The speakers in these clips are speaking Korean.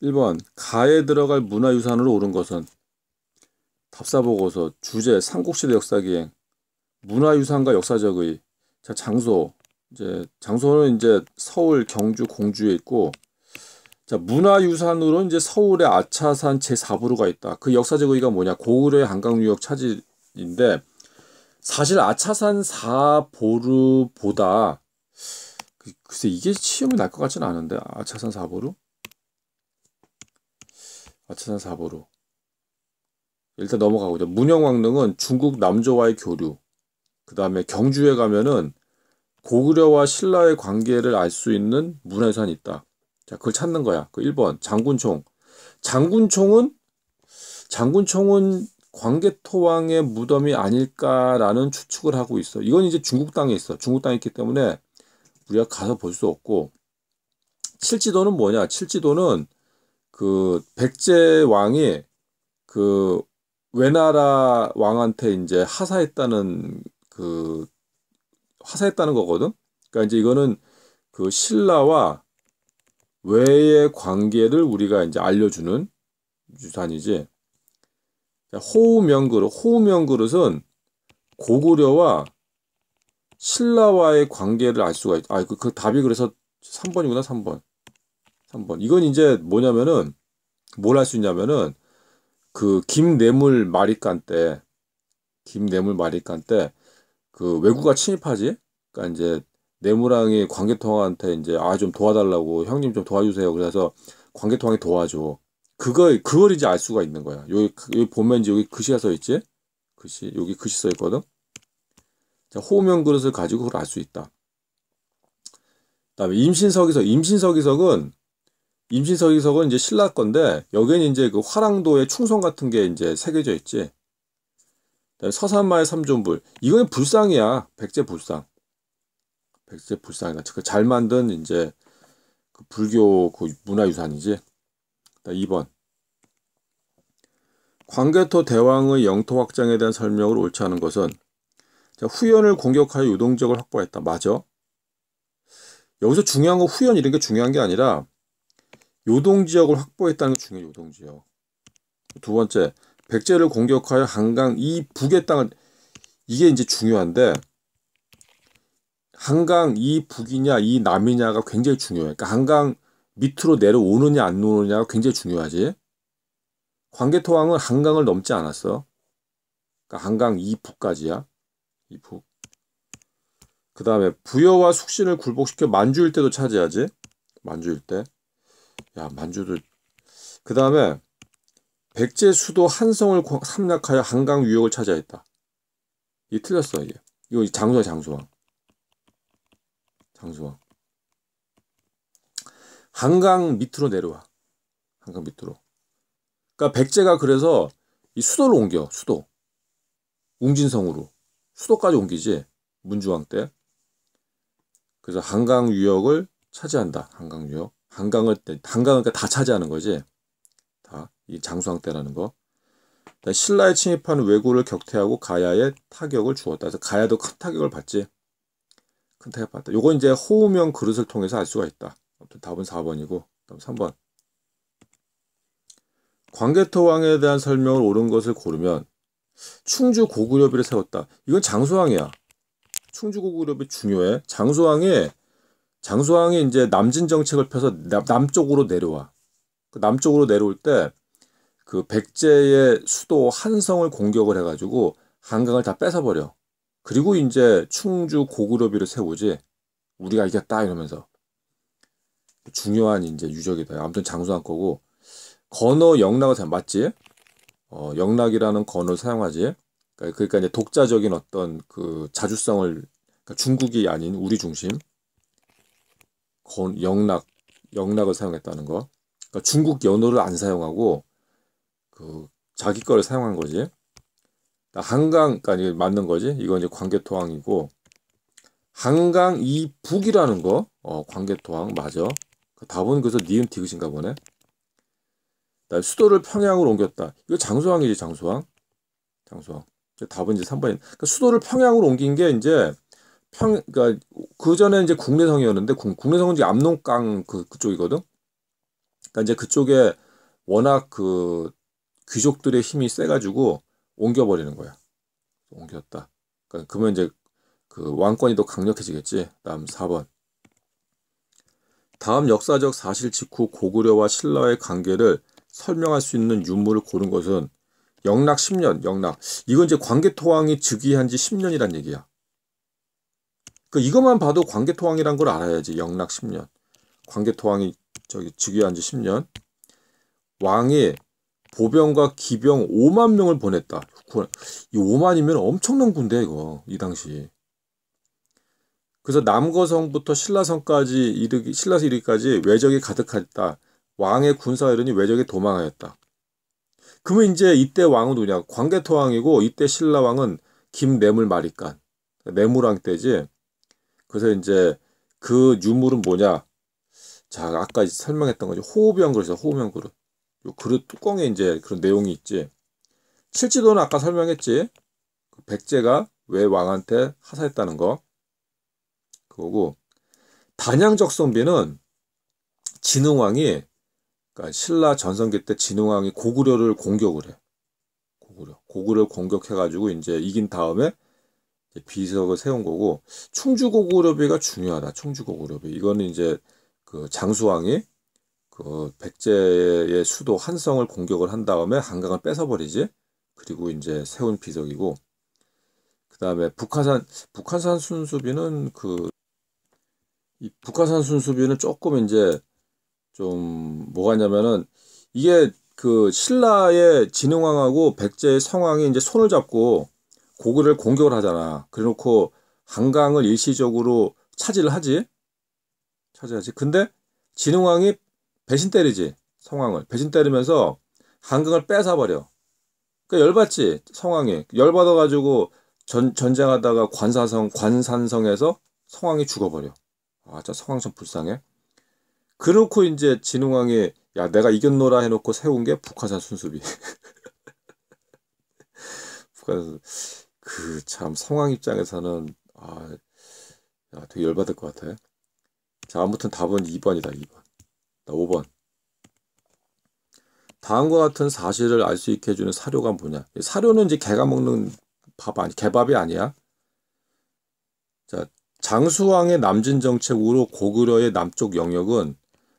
1번 가에 들어갈 문화유산으로 옳은 것은 답사보고서, 주제 삼국시대 역사기행, 문화유산과 역사적 의. 자, 장소. 이제 장소는 이제 서울, 경주, 공주에 있고, 자, 문화유산으로 이제 서울의 아차산 제4보루가 있다. 그 역사적 의의가 뭐냐? 고구려의 한강유역 차지인데, 사실 아차산 4보루보다 글쎄 이게 시험이 날 것 같지는 않은데. 아차산 4보루? 아차산 4보루. 일단 넘어가고요. 문영왕릉은 중국 남조와의 교류. 그 다음에 경주에 가면은 고구려와 신라의 관계를 알 수 있는 문화유산이 있다. 자, 그걸 찾는 거야. 그 1번 장군총. 장군총은 장군총은 광개토왕의 무덤이 아닐까라는 추측을 하고 있어. 이건 이제 중국 땅에 있어. 중국 땅에 있기 때문에 우리가 가서 볼 수 없고, 칠지도는 뭐냐? 칠지도는 그 백제 왕이 그 외나라 왕한테 이제 하사했다는 거거든. 그러니까 이제 이거는 그 신라와 외의 관계를 우리가 이제 알려주는 유산이지. 호우명그릇은 고구려와 신라와의 관계를 알 수가 있. 그 답이 그래서 3번이구나. 3번. 3번. 이건 이제 뭐냐면은 뭘 할 수 있냐면은 그 김뇌물 마리간 때 그 왜구가 침입하지. 그러니까 이제 내무랑이 광개토왕한테 이제 좀 도와달라고, 형님 좀 도와주세요. 그래서 광개토왕이 도와줘. 그걸 이제 알 수가 있는 거야. 여기 보면 이제 여기 글씨가 써 있지. 여기 글씨 써 있거든. 자, 호명 그릇을 가지고 그걸 알 수 있다. 그다음에 임신서기석은 이제 신라 건데, 여기는 이제 그 화랑도의 충성 같은 게 이제 새겨져 있지. 그다음에 서산마의 삼존불. 이거는 불상이야. 백제 불상. 백제 불상이다. 잘 만든 이제 그 불교 그 문화유산이지. 2번. 광개토 대왕의 영토 확장에 대한 설명을 옳지 않은 것은, 자, 후연을 공격하여 유동지역을 확보했다. 맞아. 여기서 중요한 건 후연 이런 게 중요한 게 아니라 요동지역을 확보했다는 게 중요해. 요동지역. 두 번째, 백제를 공격하여 한강 이 북의 땅을. 이게 이제 중요한데, 한강 이 북이냐 이 남이냐가 굉장히 중요해. 그러니까 한강 밑으로 내려오느냐 안 오느냐가 굉장히 중요하지. 광개토왕은 한강을 넘지 않았어. 그러니까 한강 이 북까지야. 이 북. 그 다음에 부여와 숙신을 굴복시켜 만주 일대도 차지하지. 만주 일대. 야, 만주도. 그 다음에 백제 수도 한성을 함락하여 한강 유역을 차지했다. 이 틀렸어, 이게. 이거 장수왕. 한강 밑으로 내려와. 한강 밑으로. 그러니까 백제가 그래서 이 수도를 옮겨. 웅진성으로. 수도까지 옮기지. 문주왕 때. 그래서 한강 유역을 차지한다. 한강 유역. 한강을 그러니까 다 차지하는 거지. 다. 이 장수왕 때라는 거. 신라에 침입하는 왜구를 격퇴하고 가야에 타격을 주었다. 그래서 가야도 큰 타격을 받지. 큰 타격 받다. 요건 이제 호우명 그릇을 통해서 알 수가 있다. 아무튼 답은 4번이고. 다음 3번. 광개토왕에 대한 설명을 옳은 것을 고르면 충주 고구려비를 세웠다. 이건 장수왕이야. 충주 고구려비 중요해. 장수왕이 이제 남진 정책을 펴서 남쪽으로 내려와. 그 남쪽으로 내려올 때 그 백제의 수도 한성을 공격을 해가지고 한강을 다 뺏어버려. 그리고 이제 충주 고구려비를 세우지. 우리가 이겼다 이러면서. 중요한 이제 유적이다. 아무튼 장수왕 거고. 건어 영락을 사용 맞지? 영락이라는 건어를 사용하지. 그러니까 이제 독자적인 어떤 그 자주성을, 그러니까 중국이 아닌 우리 중심. 영락을 사용했다는 거. 그러니까 중국 연어를 안 사용하고 그 자기 거를 사용한 거지. 한강, 그러니까 이게 맞는 거지. 이건 이제 광개토왕이고, 한강 이 북이라는 거, 광개토왕 맞아. 답은 그래서 니은 디귿인가 보네. 수도를 평양으로 옮겼다. 이거 장수왕이지, 장수왕. 답은 이제 3번인. 그러니까 수도를 평양으로 옮긴 게 이제 그러니까 그 전에 이제 국내성이었는데 국내성은 이제 압록강 그쪽이거든. 그러니까 이제 그쪽에 워낙 그 귀족들의 힘이 세가지고 옮겨버리는 거야. 옮겼다. 그러니까 그러면 이제 그 왕권이 더 강력해지겠지. 다음 4번. 다음 역사적 사실 직후 고구려와 신라의 관계를 설명할 수 있는 유물을 고른 것은 영락 10년, 영락. 이건 이제 광개토왕이 즉위한 지 10년이란 얘기야. 그 이것만 봐도 광개토왕이란 걸 알아야지. 영락 10년. 광개토왕이 저기 즉위한 지 10년. 왕이 보병과 기병 5만 명을 보냈다. 이 5만이면 엄청난 군대 이거. 이 당시. 그래서 남거성부터 신라에서 이르기까지 외적이 가득했다. 왕의 군사여론이 외적에 도망하였다. 그러면 이제 이때 왕은 누구냐? 광개토왕이고 이때 신라왕은 김뇌물마리간. 내물왕 때지. 그래서 이제 그 유물은 뭐냐? 자, 아까 설명했던 거지. 호흡형 그릇이야, 호흡형 그릇. 요 그릇 뚜껑에 이제 그런 내용이 있지. 칠지도는 아까 설명했지. 백제가 왜 왕한테 하사했다는 거. 그거고. 단양적선비는 진흥왕이, 그러니까 신라 전성기 때 진흥왕이 고구려를 공격을 해. 고구려를 공격해가지고 이제 이긴 다음에 비석을 세운 거고, 충주고구려비가 중요하다. 충주고구려비. 이거는 이제 그 장수왕이 그 백제의 수도 한성을 공격을 한 다음에 한강을 뺏어버리지. 그리고 이제 세운 비석이고, 그 다음에 북한산 순수비는 이 북한산 순수비는 조금 이제 좀 뭐가 있냐면은 이게 그 신라의 진흥왕하고 백제의 성왕이 이제 손을 잡고 고구려를 공격을 하잖아. 그래놓고 한강을 일시적으로 차지하지. 근데 진흥왕이 배신 때리지. 성왕을 배신 때리면서 한강을 뺏어버려. 그러니까 열받지. 성왕이 열받아가지고 전쟁하다가 관산성에서 성왕이 죽어버려. 아, 진짜 성왕 참 불쌍해. 그렇고 이제 진흥왕이 야 내가 이겼노라 해놓고 세운 게 북한산 순수비. 북한산 그 참 성왕 입장에서는 야, 되게 열받을 것 같아. 자, 아무튼 답은 2번이다. 2번. 나 5번. 다음과 같은 사실을 알 수 있게 해주는 사료가 뭐냐? 사료는 이제 개가 먹는 개밥이 아니야. 자, 장수왕의 남진 정책으로 고구려의 남쪽 영역은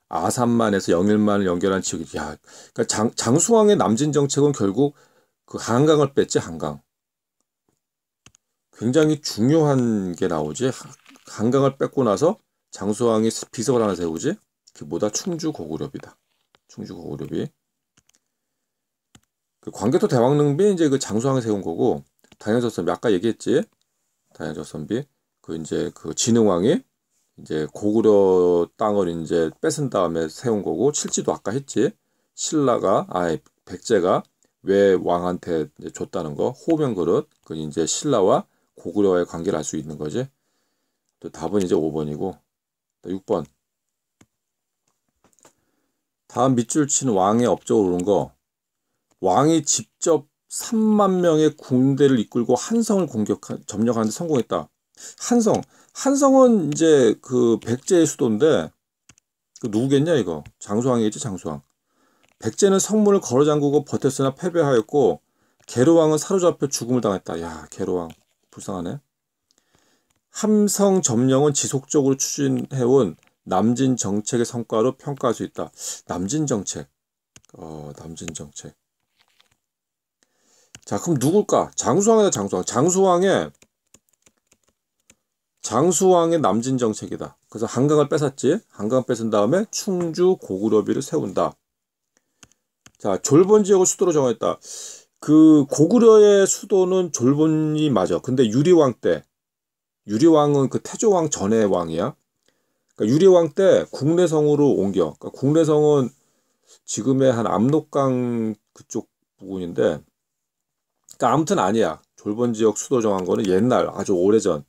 아산만에서 영일만을 연결한 지역이. 야, 그러니까 장수왕의 남진 정책은 결국 그 한강을 뺐지. 한강. 굉장히 중요한 게 나오지. 한강을 뺏고 나서 장수왕이 비석을 하나 세우지. 그게 뭐다? 충주고구려비다. 충주고구려비. 그 광개토 대왕릉비 이제 그 장수왕이 세운 거고, 단양적선비 아까 얘기했지. 단양적선비 그 이제 그 진흥왕이 이제 고구려 땅을 이제 뺏은 다음에 세운 거고, 칠지도 아까 했지. 백제가 왜 왕한테 이제 줬다는 거. 호명 그릇. 그 이제 신라와 고구려와의 관계를 알 수 있는 거지. 또 답은 이제 5번이고. 6번. 다음 밑줄 친 왕의 업적을 오른 거. 왕이 직접 3만 명의 군대를 이끌고 한성을 점령하는 데 성공했다. 한성은 이제 그 백제의 수도인데, 그 누구겠냐 이거? 장수왕이겠지, 장수왕. 백제는 성문을 걸어 잠그고 버텼으나 패배하였고, 계로왕은 사로잡혀 죽음을 당했다. 야, 계로왕 불쌍하네. 함성 점령은 지속적으로 추진해온 남진 정책의 성과로 평가할 수 있다. 남진 정책. 자, 그럼 누굴까? 장수왕이다, 장수왕. 장수왕의 남진 정책이다. 그래서 한강을 뺏었지. 한강을 뺏은 다음에 충주 고구려비를 세운다. 자, 졸본 지역을 수도로 정했다. 그 고구려의 수도는 졸본이 맞아. 근데 유리왕은 그 태조왕 전의 왕이야. 그러니까 유리왕 때 국내성으로 옮겨. 그러니까 국내성은 지금의 한 압록강 그쪽 부근인데, 그러니까 아무튼 아니야. 졸본 지역 수도 정한 거는 옛날 아주 오래전.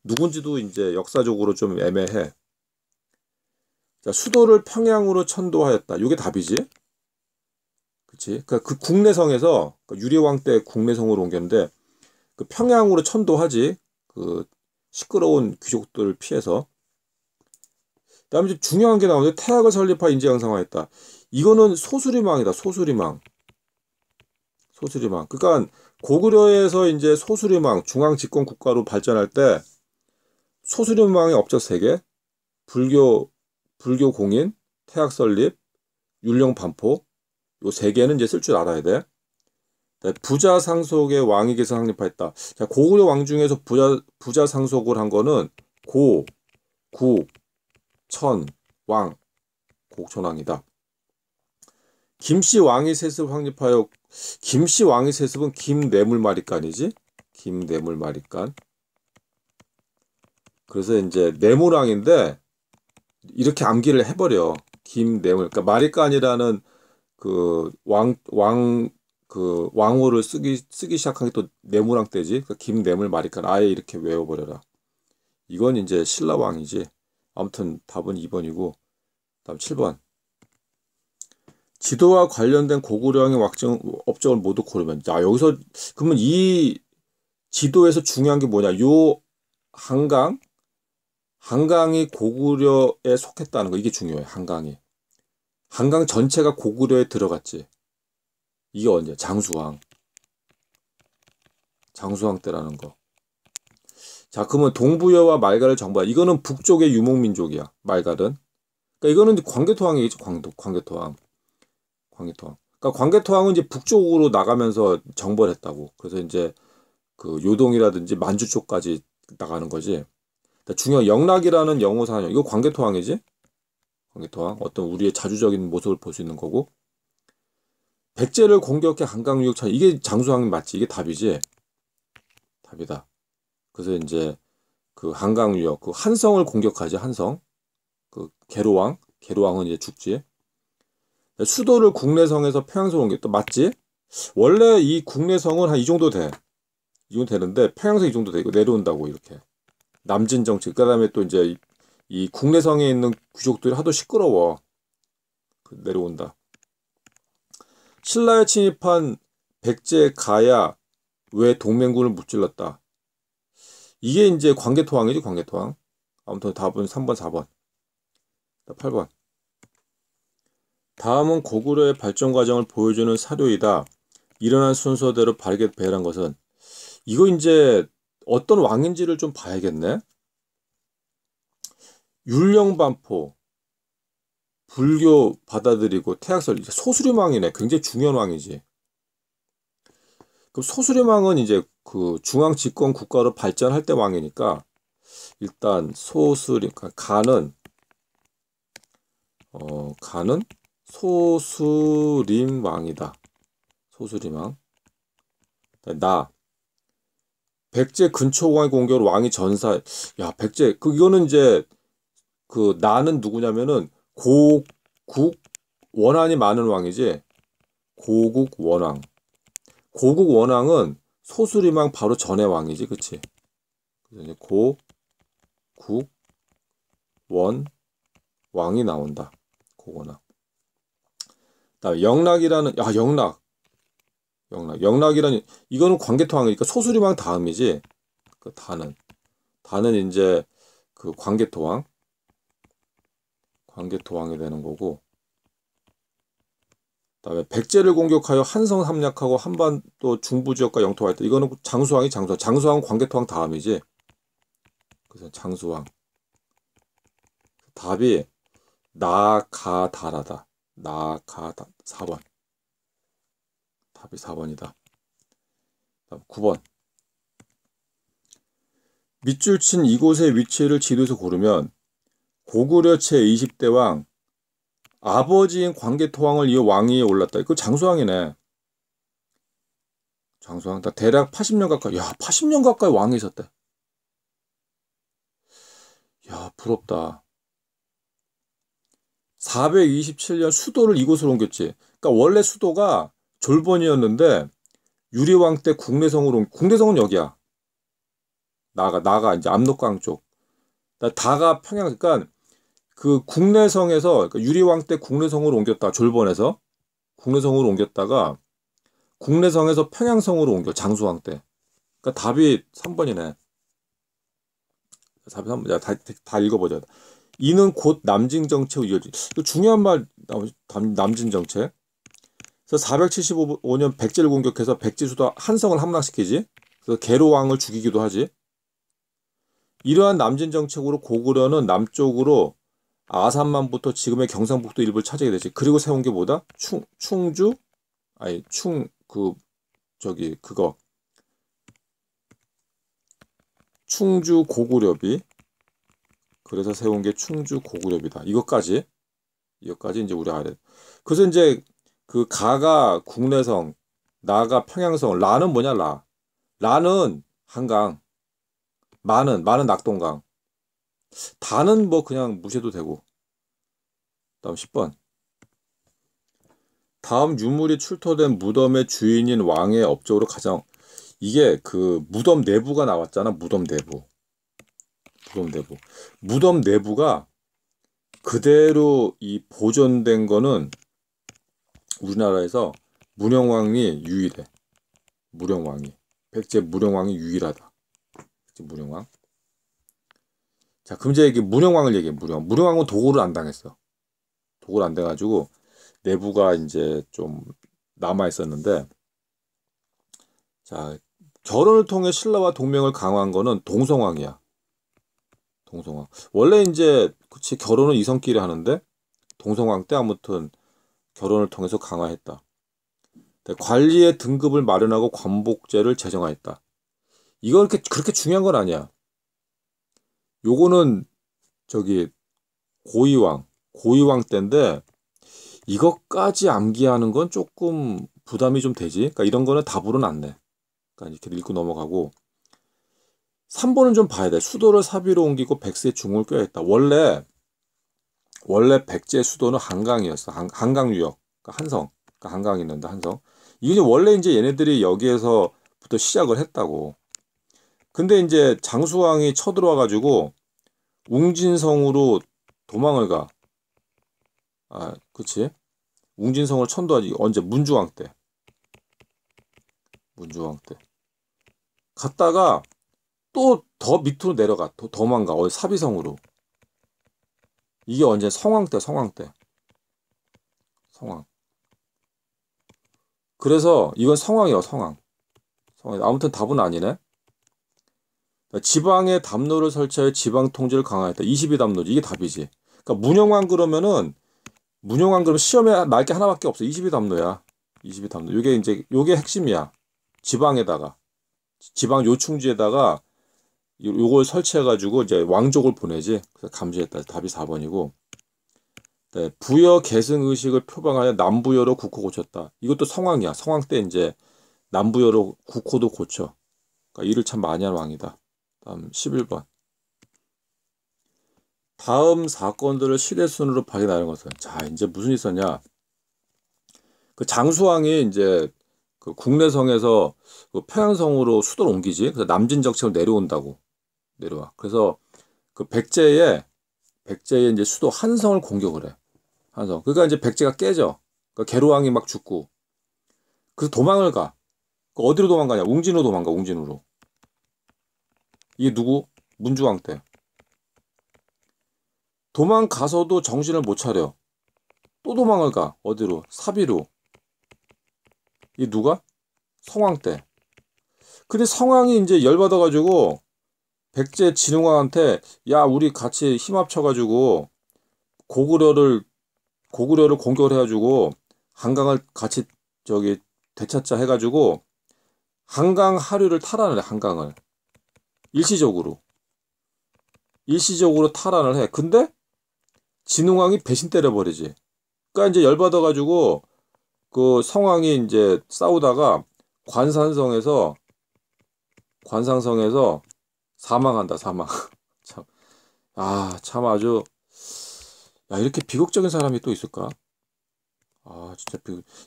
누군지도 이제 역사적으로 좀 애매해. 자, 수도를 평양으로 천도하였다. 이게 답이지. 그치? 그 국내성에서 유리왕 때 국내성으로 옮겼는데, 그 평양으로 천도하지. 그 시끄러운 귀족들을 피해서. 그다음에 좀 중요한 게 나오는데 태학을 설립하 인재 양성화했다. 이거는 소수리망이다. 소수리망. 소수리망. 그러니까 고구려에서 이제 소수리망, 중앙 집권 국가로 발전할 때 소수리망의 업적 3개, 불교 공인, 태학 설립, 율령 반포, 요 3개는 이제 쓸 줄 알아야 돼. 부자 상속의 왕위 계승 확립하였다. 자, 고구려 왕 중에서 부자 상속을 한 거는 고, 국, 천, 왕, 고천왕이다. 김씨 왕위 세습 확립하여. 김씨 왕위 세습은 김뇌물마리간이지. 김뇌물마리간. 그래서 이제 뇌물왕인데 이렇게 암기를 해버려. 김뇌물. 그러니까 마리간이라는 그 왕호를 쓰기 시작한 게 또 뇌물왕 때지. 그러니까 김뇌물마리간 아예 이렇게 외워버려라. 이건 이제 신라왕이지. 아무튼 답은 2번이고. 다음 7번. 지도와 관련된 고구려왕의 업적을 모두 고르면. 자, 여기서 그러면 이 지도에서 중요한 게 뭐냐? 요 한강이 고구려에 속했다는 거. 이게 중요해. 한강 전체가 고구려에 들어갔지. 이게 언제? 장수왕 때라는 거. 자, 그러면 동부여와 말갈을 정벌. 이거는 북쪽의 유목민족이야. 말갈은. 그러니까 이거는 광개토왕이겠지. 광개토왕. 그러니까 광개토왕은 이제 북쪽으로 나가면서 정벌했다고. 그래서 이제 그 요동이라든지 만주 쪽까지 나가는 거지. 중요한 영락이라는 영호사냥. 이거 광개토왕이지? 광개토왕. 어떤 우리의 자주적인 모습을 볼 수 있는 거고. 백제를 공격해 한강유역 차. 이게 장수왕이 맞지? 이게 답이지? 답이다. 그래서 이제 그 한강유역, 그 한성을 공격하지. 한성. 그 계로왕은 이제 죽지. 수도를 국내성에서 평양성으로 옮겼다. 맞지? 원래 이 국내성은 한 이 정도 돼. 이 정도 되는데 평양성 이 정도 돼. 이거 내려온다고 이렇게. 남진 정책. 그다음에 또 이제 이 국내성에 있는 귀족들이 하도 시끄러워. 내려온다. 신라에 침입한 백제 가야 왜 동맹군을 무찔렀다. 이게 이제 광개토왕이지. 광개토왕. 아무튼 답은 3번, 4번. 8번. 다음은 고구려의 발전 과정을 보여주는 사료이다. 일어난 순서대로 바르게 배열한 것은. 이거 이제 어떤 왕인지를 좀 봐야겠네. 율령반포, 불교 받아들이고 태학설. 소수림왕이네. 굉장히 중요한 왕이지. 그럼 소수림왕은 이제 그 중앙 집권 국가로 발전할 때 왕이니까 일단 소수림 가는 소수림왕이다. 소수림왕. 백제 근초공의 공격으로 왕이 전사. 야, 백제 이거는 이제 그 나는 누구냐면은 고국 원한이 많은 왕이지. 고국 원왕은 소수림왕 바로 전의 왕이지. 그치? 그래서 이제 고국 원 왕이 나온다. 고원왕. 그다음에 영락이라는 영락이라는 이거는 광개토왕이니까 소수림왕 다음이지. 그 다는 이제 그 광개토왕이 되는 거고. 그다음에 백제를 공격하여 한성 함락하고 한반도 중부 지역과 영토할 때 이거는 장수왕 광개토왕 다음이지. 그래서 장수왕. 답이 나가다라다. 4번. 답이 4번이다. 9번. 밑줄 친 이곳의 위치를 지도에서 고르면 고구려 제20대 왕 아버지인 광개토왕을 이어 왕위에 올랐다. 이거 장수왕이네. 장수왕. 대략 80년 가까이. 야, 80년 가까이 왕이 있었대. 야, 부럽다. 427년 수도를 이곳으로 옮겼지. 그러니까 원래 수도가 졸본이었는데 유리왕 때 국내성은 여기야. 나가 이제 압록강 쪽. 다가 평양. 그러니까 그 국내성에서 그러니까 유리왕 때 국내성으로 옮겼다. 졸본에서 국내성으로 옮겼다가 국내성에서 평양성으로 옮겨. 장수왕 때. 그러니까 답이 3번이네. 답이 3번. 다 읽어보자. 이는 곧 남진정책으로 이어지. 이거 중요한 말, 남진정책. 그래서 475년 백제를 공격해서 백제수도 한성을 함락시키지. 그래서 계로왕을 죽이기도 하지. 이러한 남진정책으로 고구려는 남쪽으로 아산만부터 지금의 경상북도 일부를 차지하게 되지. 그리고 세운 게 뭐다? 충주? 아니, 충주 고구려비. 그래서 세운 게 충주 고구려비다. 이것까지 이제 우리 알아야 돼. 그래서 이제 그 가가 국내성, 나가 평양성, 라는 뭐냐, 라는 한강, 마는 낙동강, 다는 뭐 그냥 무시해도 되고. 다음 10번. 다음 유물이 출토된 무덤의 주인인 왕의 업적으로 가장, 이게 그 무덤 내부가 나왔잖아. 무덤 내부. 무덤 내부가 그대로 이 보존된 거는 우리나라에서 문영왕이 유일해. 무령왕이. 백제 무령왕이 유일하다. 백제 무령왕. 자, 그럼 이제 이게 무령왕을 얘기해. 무령왕은 도굴을 안 당했어. 도굴 안 돼가지고 내부가 이제 좀 남아 있었는데, 자, 결혼을 통해 신라와 동맹을 강화한 거는 동성왕이야. 동성왕. 원래 이제 그치 결혼은 이성끼리 하는데 동성왕 때 아무튼 결혼을 통해서 강화했다. 관리의 등급을 마련하고 관복제를 제정하였다. 이건 그렇게 중요한 건 아니야. 요거는 저기 고위왕 때인데 이것까지 암기하는 건 조금 부담이 좀 되지. 그러니까 이런 거는 답으로는 안 내. 그러니까 이렇게 읽고 넘어가고 3번은 좀 봐야 돼. 수도를 사비로 옮기고 백세 중흥을 꾀했다. 원래 백제 수도는 한강이었어. 한강유역. 그러니까 한성. 그러니까 한강이 있는데 한성. 이게 원래 이제 얘네들이 여기에서부터 시작을 했다고. 근데 이제 장수왕이 쳐들어와가지고 웅진성으로 도망을 가. 아, 그치? 웅진성을 천도하지. 언제? 문주왕 때. 갔다가 또 더 밑으로 내려가. 도망가. 사비성으로. 이게 언제? 성왕 때. 성왕. 그래서 이건 성왕이야, 성왕. 아무튼 답은 아니네. 지방에 담로를 설치하여 지방 통제를 강화했다. 22담로지. 이게 답이지. 그러니까 문영왕 그러면 시험에 날 게 하나밖에 없어. 22담로야. 22담로. 요게 핵심이야. 지방 요충지에다가 요걸 설치해가지고 이제 왕족을 보내지. 그래서 감시했다. 답이 4번이고. 네, 부여 계승 의식을 표방하여 남부여로 국호 고쳤다. 이것도 성왕이야. 성왕 때 이제 남부여로 국호도 고쳐. 그러니까 일을 참 많이 한 왕이다. 다음 11번. 다음 사건들을 시대순으로 발견하는 것은, 자, 이제 무슨 일이 있었냐? 그 장수왕이 이제 그 국내성에서 그 평양성으로 수도를 옮기지. 그래서 남진정책으로 내려와. 그래서 그 백제의 이제 수도 한성을 공격을 해. 한성. 그러니까 이제 백제가 깨져. 그러니까 계로왕이 막 죽고. 그래서 도망을 가. 어디로 도망가냐? 웅진으로 도망가. 웅진으로. 이게 누구? 문주왕 때. 도망가서도 정신을 못 차려. 또 도망을 가. 어디로? 사비로. 이게 누가? 성왕 때. 근데 성왕이 이제 열받아가지고 백제 진흥왕한테 야, 우리 같이 힘 합쳐가지고 고구려를 공격을 해가지고 한강을 같이 저기 되찾자 해가지고 한강 하류를 탈환을 해. 한강을 일시적으로 탈환을 해. 근데 진흥왕이 배신 때려버리지. 그러니까 이제 열받아가지고 그 성왕이 이제 싸우다가 관상성에서 사망한다. 사망. 참, 참 아주, 야, 이렇게 비극적인 사람이 또 있을까? 진짜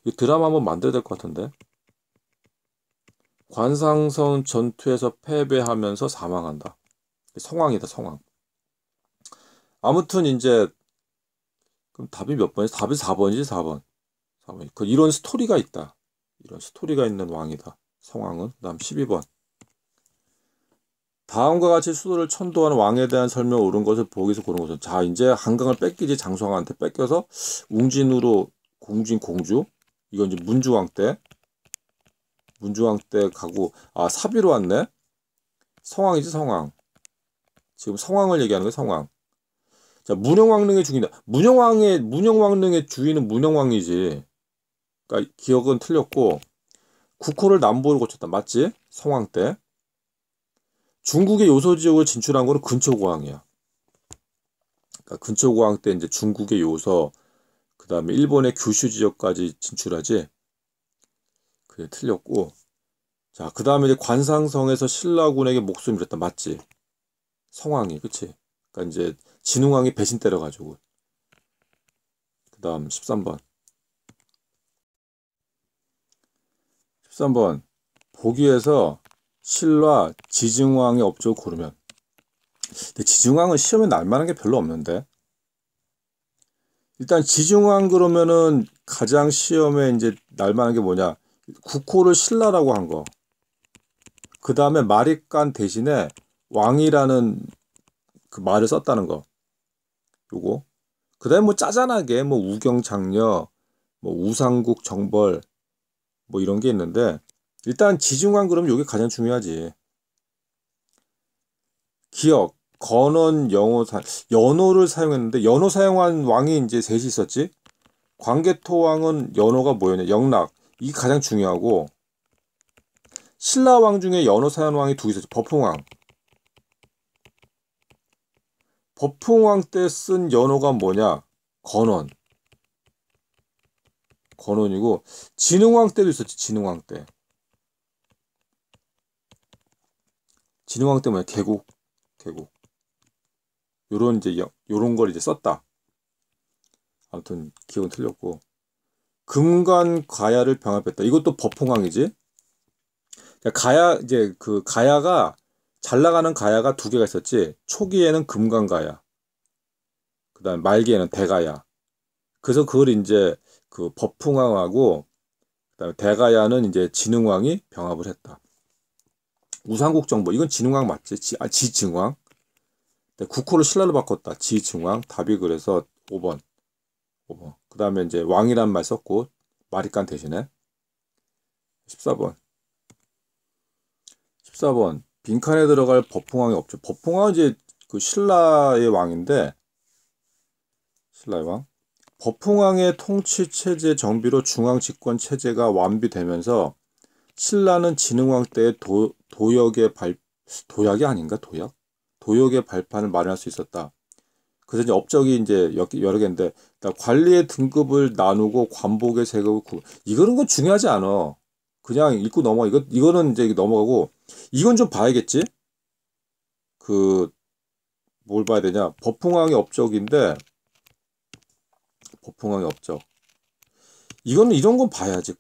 이 드라마 한번 만들어야 될 것 같은데. 관상성 전투에서 패배하면서 사망한다. 성왕이다, 성왕. 아무튼 이제 그럼 답이 몇 번이지? 답이 4번이지, 4번. 이런 스토리가 있다. 이런 스토리가 있는 왕이다. 성왕은. 그다음 12번. 다음과 같이 수도를 천도한 왕에 대한 설명 옳은 것을 보기에서 고른 것은 자 이제 한강을 뺏기지 장성한테 뺏겨서 웅진으로 공주 이건 이제 문주왕 때 가고 아 사비로 왔네. 성왕이지 성왕. 지금 성왕을 얘기하는 거야 성왕. 자 문영왕릉의 주인이다. 문영왕릉의 주인은 문영왕이지. 그러니까 기억은 틀렸고 국호를 남보로 고쳤다. 맞지? 성왕 때. 중국의 요소 지역을 진출한 거는 근초고항이야. 그러니까 근초고항 때 이제 중국의 요소, 그 다음에 일본의 규슈 지역까지 진출하지. 그게 틀렸고. 자, 그 다음에 이제 관상성에서 신라군에게 목숨 잃었다. 맞지? 성왕이, 그치? 그러니까 이제 진흥왕이 배신 때려가지고. 그 다음 13번. 13번. 보기에서 신라 지증왕의 업적을 고르면. 근데 지증왕은 시험에 날 만한 게 별로 없는데. 일단 지증왕 그러면은 가장 시험에 이제 날 만한 게 뭐냐? 국호를 신라라고 한 거. 그 다음에 마립간 대신에 왕이라는 그 말을 썼다는 거. 요거. 그 다음에 뭐 짜잔하게 뭐 우경장려, 뭐 우상국 정벌, 뭐 이런 게 있는데 일단 지증왕 그러면 요게 가장 중요하지. 기억, 건원, 연호를 사용했는데 연호 사용한 왕이 이제 셋이 있었지. 광개토왕은 연호가 뭐였냐? 영락. 이게 가장 중요하고 신라왕 중에 연호 사용한 왕이 두 있었지. 버풍왕. 버풍왕 때 쓴 연호가 뭐냐? 건원. 건원이고 진흥왕 때도 있었지. 진흥왕 때. 진흥왕 때 뭐냐? 계곡. 요런 이제 요런 걸 이제 썼다. 아무튼 기억은 틀렸고. 금관가야를 병합했다. 이것도 버풍왕이지. 가야 이제 그 가야가 잘 나가는 가야가 두 개가 있었지. 초기에는 금관가야. 그다음 말기에는 대가야. 그래서 그걸 이제 그 버풍왕하고 그다음에 대가야는 이제 진흥왕이 병합을 했다. 우상국 정보 이건 진흥왕 맞지? 지증왕. 국호를 신라로 바꿨다. 지증왕. 답이 그래서 5번. 그 다음에 이제 왕이란 말 썼고 마립간 대신에 14번. 빈칸에 들어갈 버풍왕이 없죠. 버풍왕은 이제 그 신라의 왕인데 신라의 왕. 버풍왕의 통치 체제 정비로 중앙 집권 체제가 완비되면서 신라는 진흥왕 때의 도약이 아닌가? 도약의 발판을 마련할 수 있었다. 그래서 이제 업적이 이제 여러 개인데 관리의 등급을 나누고 관복의 세급을 이거는 건 중요하지 않아. 그냥 읽고 넘어가. 이거는 이제 넘어가고 이건 좀 봐야겠지. 뭘 봐야 되냐? 버풍왕의 업적인데 버풍왕의 업적. 이거는 이런 건 봐야지.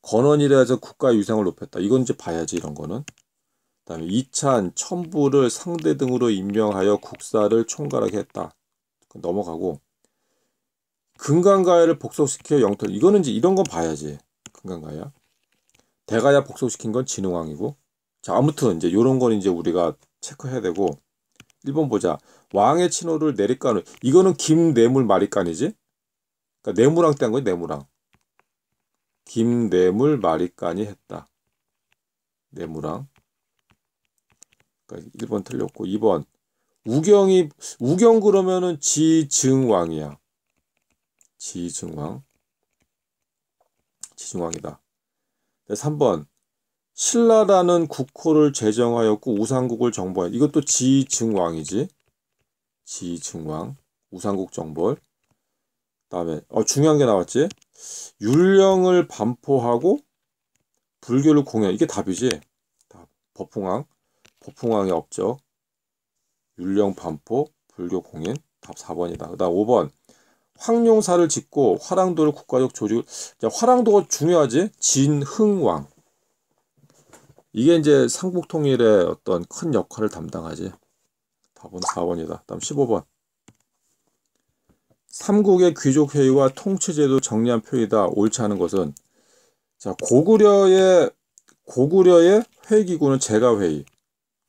건원이라 해서 국가의 위상을 높였다. 이건 이제 봐야지 이런 거는. 그다음에 이찬, 천부를 상대 등으로 임명하여 국사를 총괄하게 했다. 넘어가고 금강가야를 복속시켜 영토. 이거는 이제 이런 건 봐야지. 금강가야. 대가야 복속시킨 건 진흥왕이고. 자 아무튼 이제 이런 건 이제 우리가 체크해야 되고 1번 보자. 왕의 친호를 내립간을. 이거는 김내물 마립간이지. 그러니까 내무랑 때 한 거지 내무랑. 김내물 마립간이 했다. 내무랑. 그러니까 1번 틀렸고 2번 우경 그러면은 지증왕이야. 지증왕이다. 3번 신라라는 국호를 제정하였고 우상국을 정벌. 이것도 지증왕이지. 지증왕 우상국 정벌. 그다음에 중요한 게 나왔지. 율령을 반포하고 불교를 공연. 이게 답이지. 버풍왕의 업적. 율령 반포 불교 공연. 답 4번이다. 그다음 5번 황룡사를 짓고 화랑도를 국가적 조직을. 화랑도가 중요하지. 진흥왕. 이게 이제 삼국통일의 어떤 큰 역할을 담당하지. 답은 4번이다. 다음 15번. 삼국의 귀족회의와 통치제도 정리한 표이다. 옳지 않은 것은 자 고구려의 회기구는 제가회의.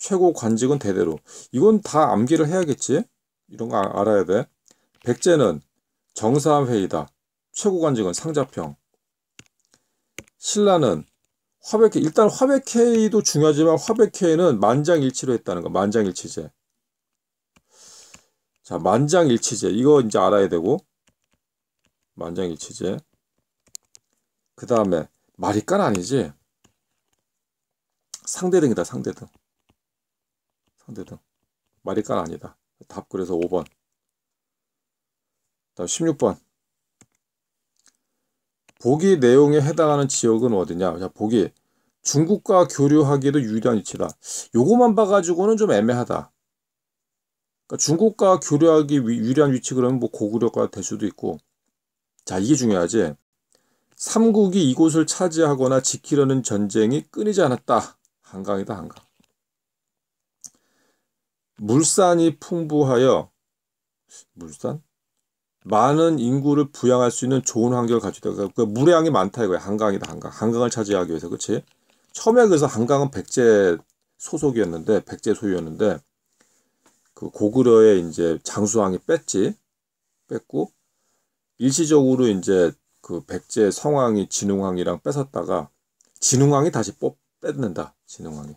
최고 관직은 대대로. 이건 다 암기를 해야겠지. 이런 거 알아야 돼. 백제는 정사회의다. 최고 관직은 상자평. 신라는 화백회. 일단 화백회의도 중요하지만 화백회의는 만장일치로 했다는 거. 만장일치제. 자, 만장일치제. 이거 이제 알아야 되고. 만장일치제. 그 다음에 마리깐 아니지? 상대등이다. 상대등. 상대등. 마리깐 아니다. 답 그래서 5번. 다음 16번. 보기 내용에 해당하는 지역은 어디냐? 자, 보기. 중국과 교류하기에도 유리한 위치다. 요거만 봐가지고는 좀 애매하다. 그러니까 중국과 교류하기 유리한 위치 그러면 뭐 고구려가 될 수도 있고. 자, 이게 중요하지. 삼국이 이곳을 차지하거나 지키려는 전쟁이 끊이지 않았다. 한강이다, 한강. 물산이 풍부하여, 물산? 많은 인구를 부양할 수 있는 좋은 환경을 갖추다. 그러니까 물의 양이 많다 이거야. 한강이다, 한강. 한강을 차지하기 위해서, 그렇지? 처음에 그래서 한강은 백제 소속이었는데, 백제 소유였는데, 그 고구려의 이제 장수왕이 뺐고, 일시적으로 이제 그 백제 성왕이 진흥왕이랑 뺏었다가, 진흥왕이 다시 뺏는다, 진흥왕이.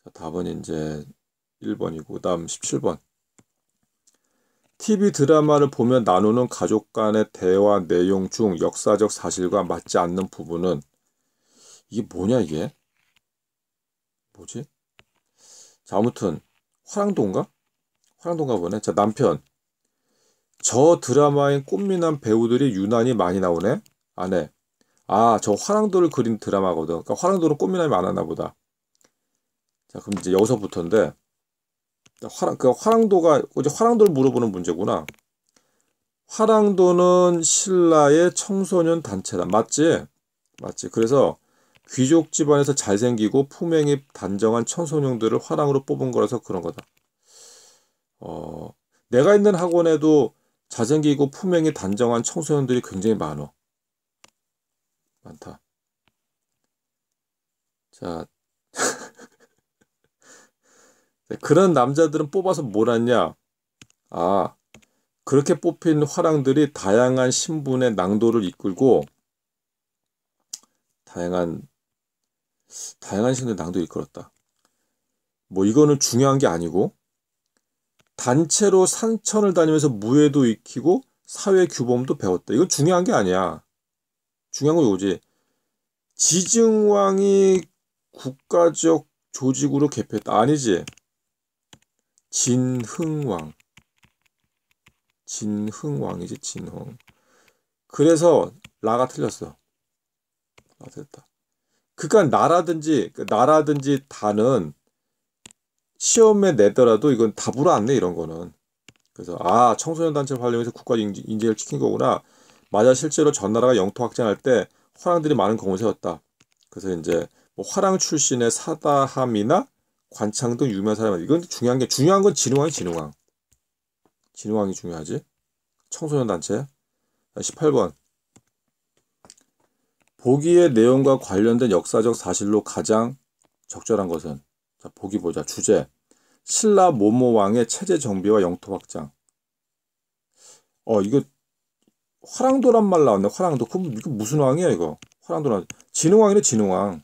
자, 답은 이제 1번이고, 그 다음 17번. TV 드라마를 보면 나누는 가족 간의 대화 내용 중 역사적 사실과 맞지 않는 부분은 이게 뭐냐 이게? 뭐지? 자, 아무튼 화랑도인가? 화랑도인가 보네. 자, 남편. 저 드라마엔 꽃미남 배우들이 유난히 많이 나오네? 아내. 아, 저 화랑도를 그린 드라마거든. 그러니까 화랑도는 꽃미남이 많았나 보다. 자, 그럼 이제 여기서부터인데 화랑도가 이제 화랑도를 물어보는 문제구나. 화랑도는 신라의 청소년 단체다. 맞지? 맞지. 그래서 귀족 집안에서 잘생기고 품행이 단정한 청소년들을 화랑으로 뽑은 거라서 그런 거다. 내가 있는 학원에도 잘생기고 품행이 단정한 청소년들이 굉장히 많다. 자, 그런 남자들은 뽑아서 뭘 하냐? 아, 그렇게 뽑힌 화랑들이 다양한 신분의 낭도를 이끌고 다양한 신분의 낭도를 이끌었다. 뭐 이거는 중요한 게 아니고 단체로 산천을 다니면서 무예도 익히고 사회 규범도 배웠다. 이건 중요한 게 아니야. 중요한 건 이거지. 지증왕이 국가적 조직으로 개폐했다. 아니지. 진흥왕이지, 진흥. 그래서 라가 틀렸어. 라 됐다. 그러니까 나라든지 다는 시험에 내더라도 이건 답으로 안 내, 이런 거는. 그래서 청소년 단체를 활용해서 국가 인재를 시킨 거구나. 맞아, 실제로 전나라가 영토 확장할 때 화랑들이 많은 공을 세웠다. 그래서 이제 뭐 화랑 출신의 사다함이나 관창 등 유명한 사람, 이건 중요한 건 진흥왕이 중요하지. 청소년 단체. 18번. 보기의 내용과 관련된 역사적 사실로 가장 적절한 것은? 자, 보기 보자. 주제. 신라 모모왕의 체제 정비와 영토 확장. 이거 화랑도란 말 나왔네. 화랑도. 그럼 이거 무슨 왕이야 이거? 화랑도란. 진흥왕이네, 진흥왕.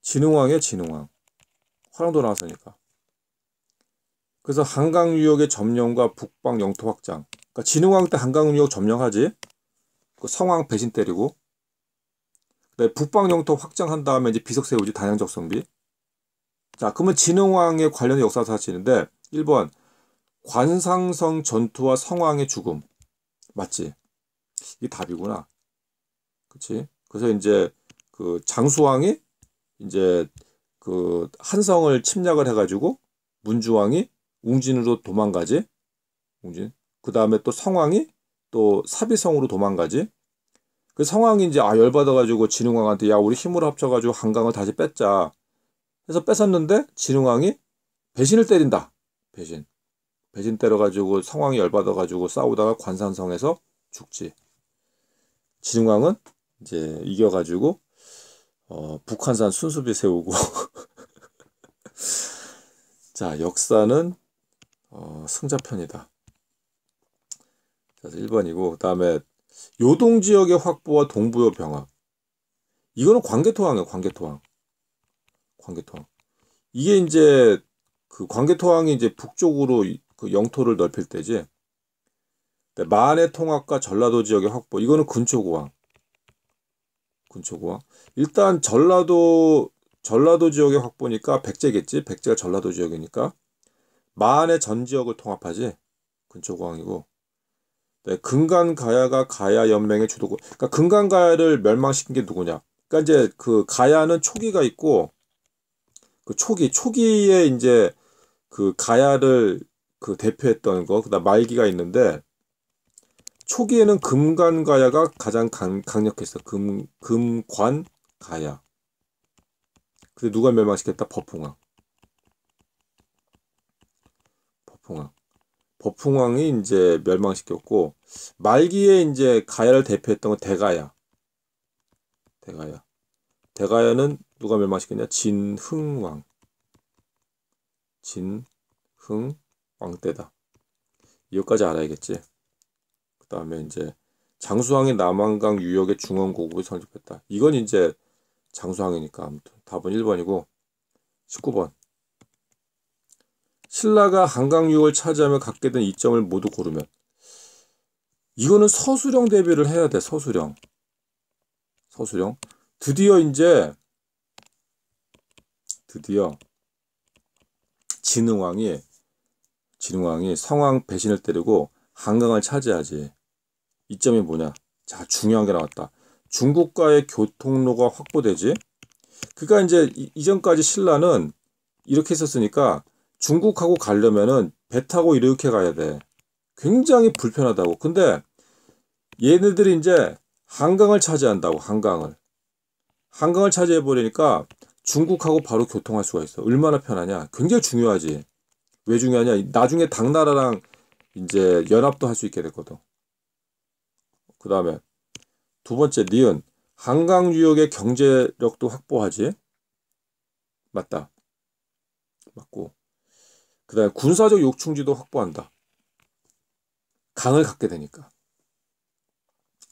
진흥왕이야, 진흥왕. 화랑도 나왔으니까. 그래서 한강 유역의 점령과 북방 영토 확장. 그러니까 진흥왕 때 한강 유역 점령하지. 그 성왕 배신 때리고. 그다음에 북방 영토 확장한 다음에 이제 비석 세우지, 단양적 성비. 자, 그러면 진흥왕에 관련된 역사 사실인데 1번 관상성 전투와 성왕의 죽음. 맞지? 이게 답이구나. 그치? 그래서 이제 그 장수왕이 이제 그 한성을 침략을 해가지고 문주왕이 웅진으로 도망가지. 웅진. 그 다음에 또 성왕이 또 사비성으로 도망가지. 그 성왕이 이제 열받아가지고 진흥왕한테 야, 우리 힘으로 합쳐가지고 한강을 다시 뺏자. 해서 뺏었는데 진흥왕이 배신을 때린다. 배신 때려가지고 성왕이 열받아가지고 싸우다가 관산성에서 죽지. 진흥왕은 이제 이겨가지고 북한산 순수비 세우고 자, 역사는 승자편이다. 그래서 1번이고, 그 다음에 요동지역의 확보와 동부여 병합. 이거는 광개토항이에요. 광개토항. 광개토항. 이게 이제 그 광개토항이 이제 북쪽으로 그 영토를 넓힐 때지. 만해 통합과 전라도 지역의 확보. 이거는 근초고항. 근초고항. 일단 전라도 지역의 확보니까 백제겠지. 백제가 전라도 지역이니까 만해 전 지역을 통합하지. 근초고항이고. 네, 금간가야가 가야 연맹의 주도국. 그러니까 금간가야를 멸망시킨 게 누구냐? 그러니까 이제 그 가야는 초기가 있고 그 초기에 이제 그 가야를 그 대표했던 거, 그다음 말기가 있는데 초기에는 금관가야가 가장 강력했어. 금관가야. 근데 누가 멸망시켰다? 버풍왕. 버풍왕이 이제 멸망시켰고 말기에 이제 가야를 대표했던 건 대가야. 대가야는 누가 멸망시켰냐? 진흥왕. 진흥왕 때다. 이것까지 알아야겠지. 그 다음에 이제 장수왕이 남한강 유역의 중원고국을 설립했다. 이건 이제 장수왕이니까 아무튼 답은 1번이고 19번. 신라가 한강 유역을 차지하며 갖게 된 이점을 모두 고르면. 이거는 서술형 대비를 해야 돼. 서술형. 드디어 진흥왕이 성왕 배신을 때리고 한강을 차지하지. 이점이 뭐냐? 자, 중요한 게 나왔다. 중국과의 교통로가 확보되지. 그러니까 이제 이전까지 신라는 이렇게 했었으니까 중국하고 가려면은 배 타고 이렇게 가야 돼. 굉장히 불편하다고. 근데 얘네들이 이제 한강을 차지한다고. 한강을 차지해 버리니까 중국하고 바로 교통할 수가 있어. 얼마나 편하냐? 굉장히 중요하지. 왜 중요하냐? 나중에 당나라랑 이제 연합도 할 수 있게 됐거든. 그 다음에 두 번째 니은 한강 유역의 경제력도 확보하지. 맞다. 맞고. 그 다음에 군사적 요충지도 확보한다. 강을 갖게 되니까.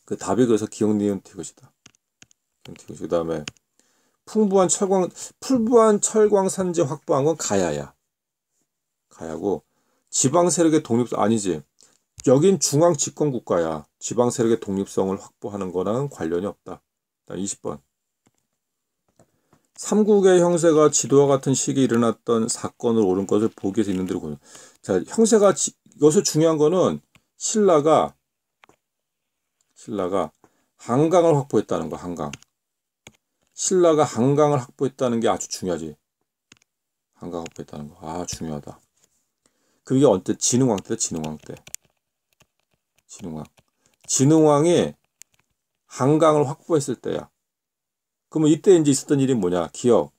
그 답이 그래서 기억 니은 티귿이다. 그 다음에 풍부한 철광 산지 확보한 건 가야야. 가야고 지방 세력의 독립성 아니지. 여긴 중앙 집권 국가야. 지방 세력의 독립성을 확보하는 거랑은 관련이 없다. 20번. 삼국의 형세가 지도와 같은 시기에 일어났던 사건을 옳은 것을 보기에서 있는 대로 보는. 자, 형세가 여기서 중요한 거는 신라가 한강을 확보했다는 거. 신라가 한강을 확보했다는 게 아주 중요하지. 한강 확보했다는 거. 아, 중요하다. 그게 언제? 진흥왕 때. 진흥왕이 한강을 확보했을 때야. 그러면 이때 이제 있었던 일이 뭐냐? 기억.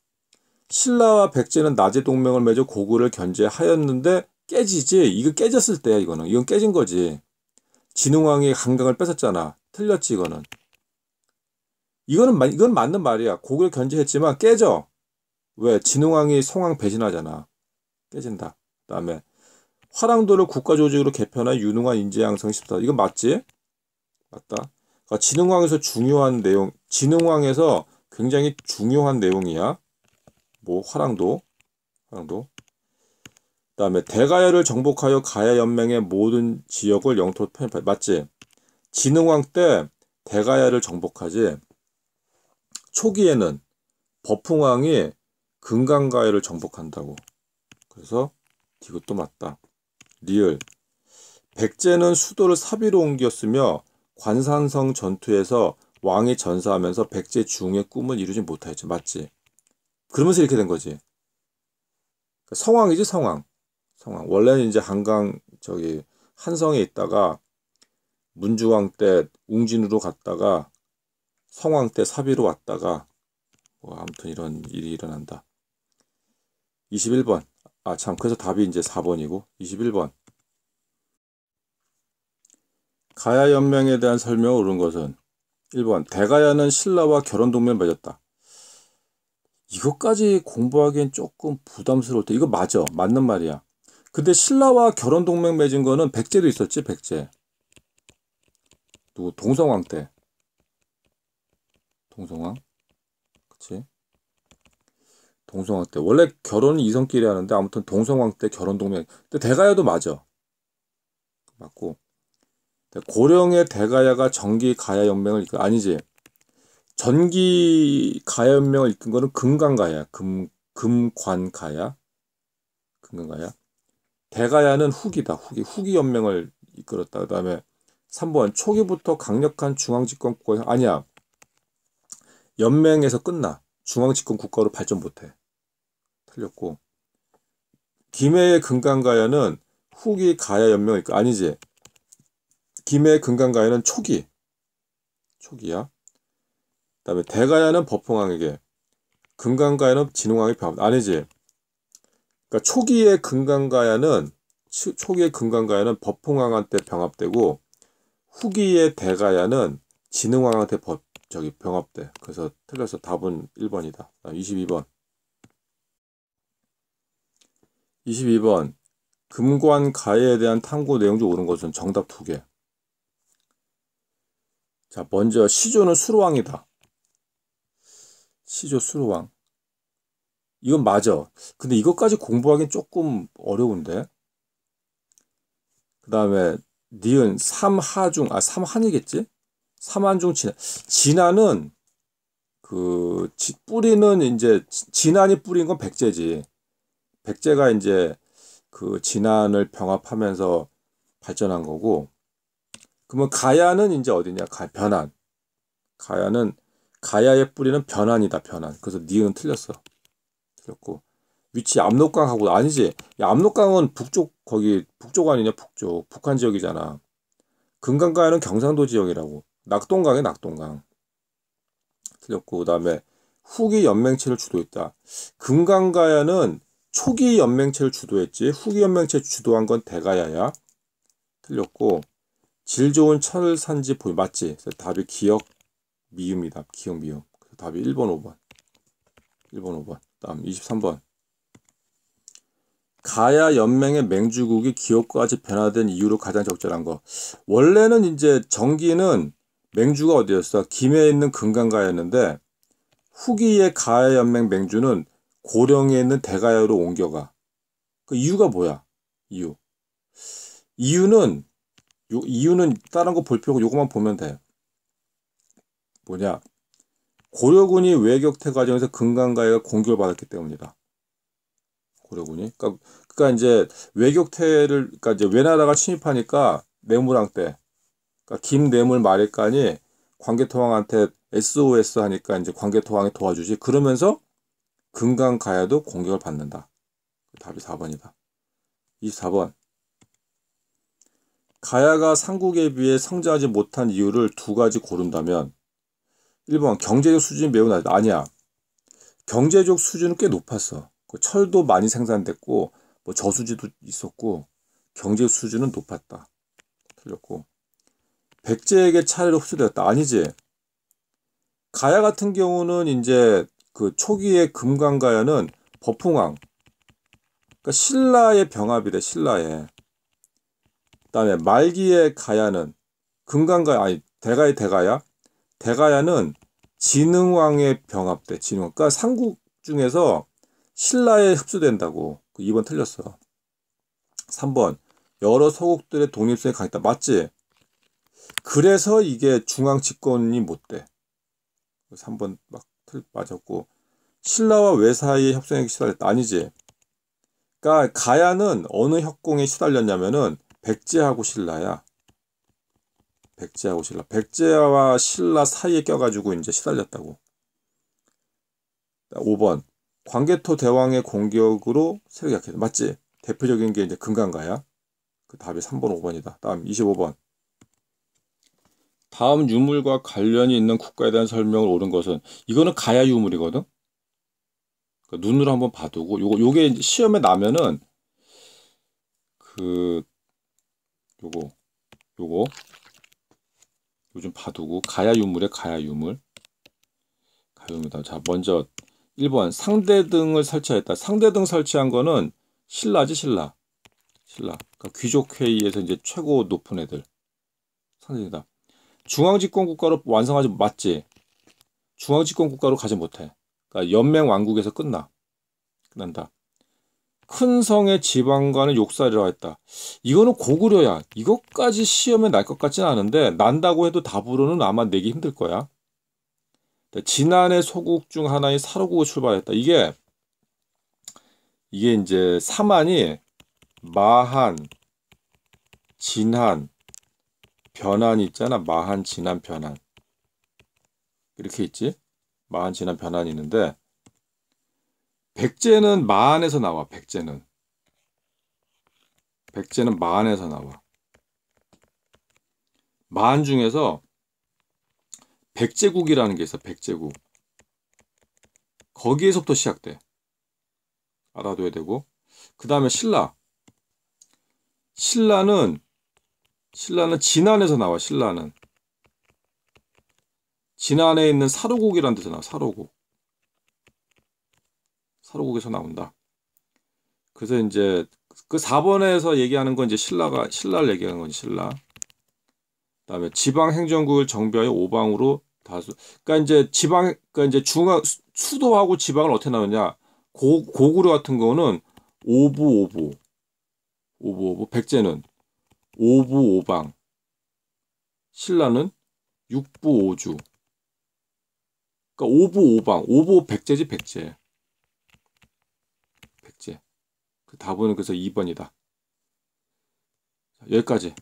신라와 백제는 낮에 동맹을 맺어 고구려를 견제하였는데 깨지지. 이거 깨졌을 때야. 이건 깨진 거지. 진흥왕이 한강을 뺏었잖아. 틀렸지 이거는. 이건 맞는 말이야. 고구려 견제했지만 깨져. 왜? 진흥왕이 성왕 배신하잖아. 깨진다. 그다음에 화랑도를 국가조직으로 개편한 유능한 인재 양성 14. 이건 맞지? 맞다. 그러니까 진흥왕에서 중요한 내용, 진흥왕에서 굉장히 중요한 내용이야. 뭐 화랑도. 그다음에 대가야를 정복하여 가야 연맹의 모든 지역을 영토로 편입해. 맞지? 진흥왕 때 대가야를 정복하지. 초기에는 버풍왕이 금강가야를 정복한다고. 그래서 이것도 맞다. 리을. 백제는 수도를 사비로 옮겼으며 관산성 전투에서 왕이 전사하면서 백제 중의 꿈을 이루지 못하였지. 맞지? 그러면서 이렇게 된 거지. 성왕이지, 성왕. 원래는 이제 한강 한성에 있다가 문주왕 때 웅진으로 갔다가 성왕 때 사비로 왔다가 뭐 아무튼 이런 일이 일어난다. 21번. 아, 참. 그래서 답이 이제 4번이고 21번. 가야 연맹에 대한 설명을 옳은 것은 1번. 대가야는 신라와 결혼 동맹을 맺었다. 이것까지 공부하기엔 조금 부담스러울 때. 이거 맞아. 맞는 말이야. 근데 신라와 결혼 동맹 맺은 거는 백제도 있었지, 백제. 누구 동성왕 때. 동성왕? 그치? 동성왕 때. 원래 결혼은 이성끼리 하는데 아무튼 동성왕 때 결혼 동맹. 근데 대가야도 맞아. 맞고. 고령의 대가야가 전기 가야 연맹을 아니지. 전기 가야 연맹을 이끈 거는 금관가야. 금관가야. 금관가야. 대가야는 후기다. 후기 연맹을 이끌었다. 그다음에 3번 초기부터 강력한 중앙집권 국가 아니야. 연맹에서 끝나. 중앙집권 국가로 발전 못해. 틀렸고. 김해의 금강가야는 후기 가야 연맹을 아니지. 김해의 금강가야는 초기야. 그다음에 대가야는 법흥왕에게, 금강가야는 진흥왕의 병합 아니지. 그러니까 초기의 금강가야는 법흥왕한테 병합되고 후기의 대가야는 진흥왕한테 병합돼. 그래서 틀려서 답은 1번이다. 22번. 22번. 금관가야에 대한 탐구 내용 중 옳은 것은 정답 2개. 자, 먼저 시조는 수로왕이다. 시조 수로왕. 이건 맞아. 근데 이것까지 공부하기엔 조금 어려운데. 그 다음에 니은 삼하중, 삼한이겠지? 삼한중 진한은 뿌리는 이제 진한이 뿌린 건 백제지. 백제가 이제 그 진한을 병합하면서 발전한 거고. 그러면 가야는 이제 어디냐? 변한. 가야의 뿌리는 변한이다. 변한. 그래서 니은 틀렸어. 틀렸고. 위치 압록강하고 아니지. 야, 압록강은 북쪽 아니냐? 북쪽. 북한 지역이잖아. 금강가야는 경상도 지역이라고. 낙동강에 낙동강. 틀렸고. 그다음에 후기 연맹체를 주도했다. 금강가야는 초기 연맹체를 주도했지. 후기 연맹체 주도한 건 대가야야. 틀렸고. 질 좋은 철산지 보이 맞지? 그래서 답이 기역 미음이다. 기역 미음. 그래서 답이 1번, 5번. 1번, 5번. 다음 23번. 가야 연맹의 맹주국이 기역까지 변화된 이유로 가장 적절한 거. 원래는 이제 정기는 맹주가 어디였어? 김해에 있는 금강가였는데 후기의 가야 연맹 맹주는 고령에 있는 대가야로 옮겨가. 그 이유가 뭐야? 이유는 다른 거 볼 필요 없고 요것만 보면 돼. 뭐냐? 고려군이 외격퇴 과정에서 금강가야가 공격을 받았기 때문이다. 고려군이. 그러니까 이제 그러니까 이제 외나라가 침입하니까 내무랑 때, 그러니까 김내물 마릴간이 광개토왕한테 SOS 하니까 이제 광개토왕이 도와주지. 그러면서 금강가야도 공격을 받는다. 답이 4번이다. 24번. 가야가 삼국에 비해 성장하지 못한 이유를 2가지 고른다면 1번 경제적 수준이 매우 낮다. 아니야. 경제적 수준은 꽤 높았어. 철도 많이 생산됐고 뭐 저수지도 있었고 경제 수준은 높았다. 틀렸고. 백제에게 차례로 흡수되었다. 아니지. 가야 같은 경우는 이제 그 초기의 금강가야는 법흥왕, 그러니까 신라의 병합이래. 신라의. 그다음에 말기의 가야는 대가의 대가야. 대가야는 진흥왕의 병합돼. 진흥왕. 그러니까 삼국 중에서 신라에 흡수된다고. 2번 틀렸어. 3번. 여러 서국들의 독립성이 강했다. 맞지? 그래서 이게 중앙 집권이 못 돼. 3번 맞았고. 신라와 왜 사이의 협상에 시달렸다. 아니지. 그러니까 가야는 어느 협공에 시달렸냐면은 백제하고 신라야. 백제와 신라 사이에 껴가지고 이제 시달렸다고. 5번. 광개토 대왕의 공격으로 세력이 약해져. 맞지? 대표적인 게 이제 금강가야. 그 답이 3번, 5번이다. 다음 25번. 다음 유물과 관련이 있는 국가에 대한 설명을 옳은 것은 이거는 가야 유물이거든. 그러니까 눈으로 한번 봐두고 요게 이제 시험에 나면은 그 요거 요즘 봐두고 가야 유물에 가야 유물이다. 자, 먼저 1번 상대등을 설치하였다. 상대등 설치한 거는 신라지, 신라. 그러니까 귀족회의에서 이제 최고 높은 애들. 상대등이다. 중앙집권국가로 완성하지 맞지. 중앙집권국가로 가지 못해. 그러니까 연맹 왕국에서 끝난다. 큰 성의 지방관을 욕살이라고 했다. 이거는 고구려야. 이것까지 시험에 날 것 같지는 않은데 난다고 해도 답으로는 아마 내기 힘들 거야. 진안의 소국 중 하나인 사로국을 출발했다. 이게 이제 사만이 마한, 진한, 변한 있잖아. 마한, 진한, 변한. 이렇게 있지. 마한, 진한, 변한이 있는데 백제는 마한에서 나와. 백제는 마한에서 나와. 마한 중에서 백제국이라는 게 있어. 백제국. 거기에서부터 시작돼. 알아둬야 되고. 그 다음에 신라는 진안에서 나와. 진안에 있는 사로국이라는 데서 나와. 사로국에서 나온다. 그래서 이제 그 4번에서 얘기하는 건 이제 신라를 얘기하는 건지 신라. 그다음에 지방 행정국을 정비하여 오방으로 다수. 그러니까 이제 그러니까 이제 수도하고 지방을 어떻게 나누냐? 고구려 같은 거는 오부. 백제는 오부 오방. 신라는 육부 오주. 그러니까 오부 오방. 오부 백제지 백제. 그 답은 그래서 2번이다. 여기까지.